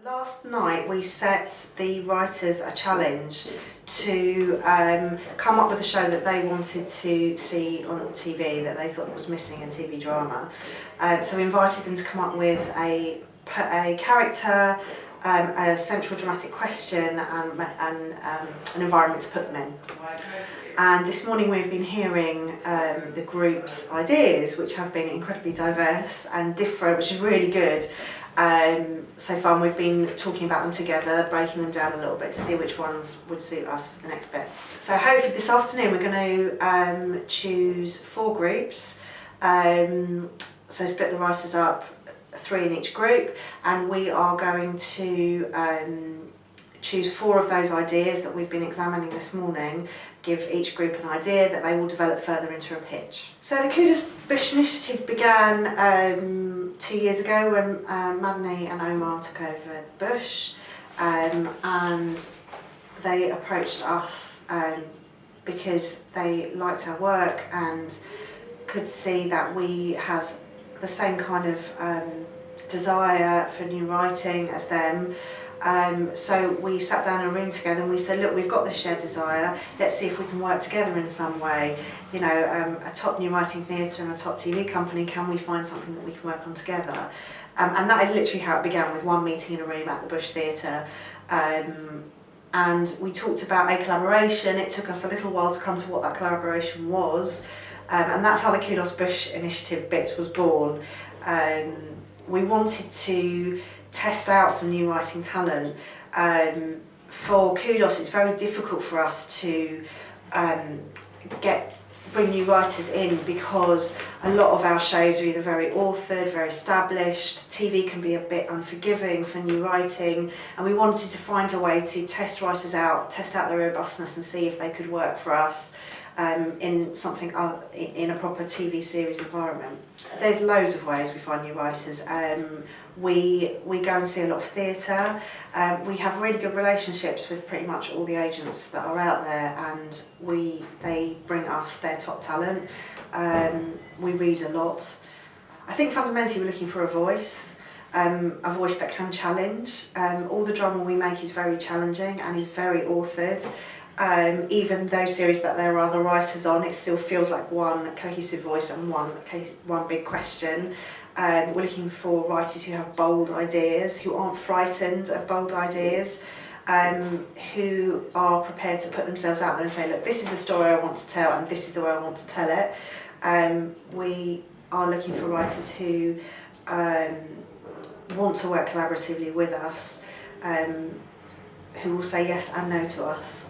Last night we set the writers a challenge to come up with a show that they wanted to see on TV that they thought was missing in TV drama. So we invited them to come up with a character, a central dramatic question and an environment to put them in. And this morning we've been hearing the group's ideas, which have been incredibly diverse and different, which is really good. So far we've been talking about them together, breaking them down a little bit to see which ones would suit us for the next bit. So hopefully this afternoon we're going to choose 4 groups, so split the writers up, 3 in each group, and we are going to choose 4 of those ideas that we've been examining this morning, give each group an idea that they will develop further into a pitch. So the Kudos Bush initiative began 2 years ago when Madani and Omar took over the Bush, and they approached us because they liked our work and could see that we had the same kind of desire for new writing as them. So we sat down in a room together and we said, look, we've got this shared desire, let's see if we can work together in some way. You know, a top new writing theatre and a top TV company, can we find something that we can work on together? And that is literally how it began, with one meeting in a room at the Bush Theatre. And we talked about a collaboration. It took us a little while to come to what that collaboration was. And that's how the Kudos Bush initiative bit was born. We wanted to test out some new writing talent. For Kudos, it's very difficult for us to bring new writers in because a lot of our shows are either very authored, very established. TV can be a bit unforgiving for new writing, and we wanted to find a way to test writers out, test out their robustness and see if they could work for us in something other, in a proper TV series environment. There's loads of ways we find new writers. We go and see a lot of theatre. We have really good relationships with pretty much all the agents that are out there, and they bring us their top talent. We read a lot. I think fundamentally we're looking for a voice that can challenge. All the drama we make is very challenging and is very authored. Even those series that there are other writers on, it still feels like one cohesive voice and one big question. We're looking for writers who have bold ideas, who aren't frightened of bold ideas, who are prepared to put themselves out there and say, look, this is the story I want to tell and this is the way I want to tell it. We are looking for writers who want to work collaboratively with us, who will say yes and no to us.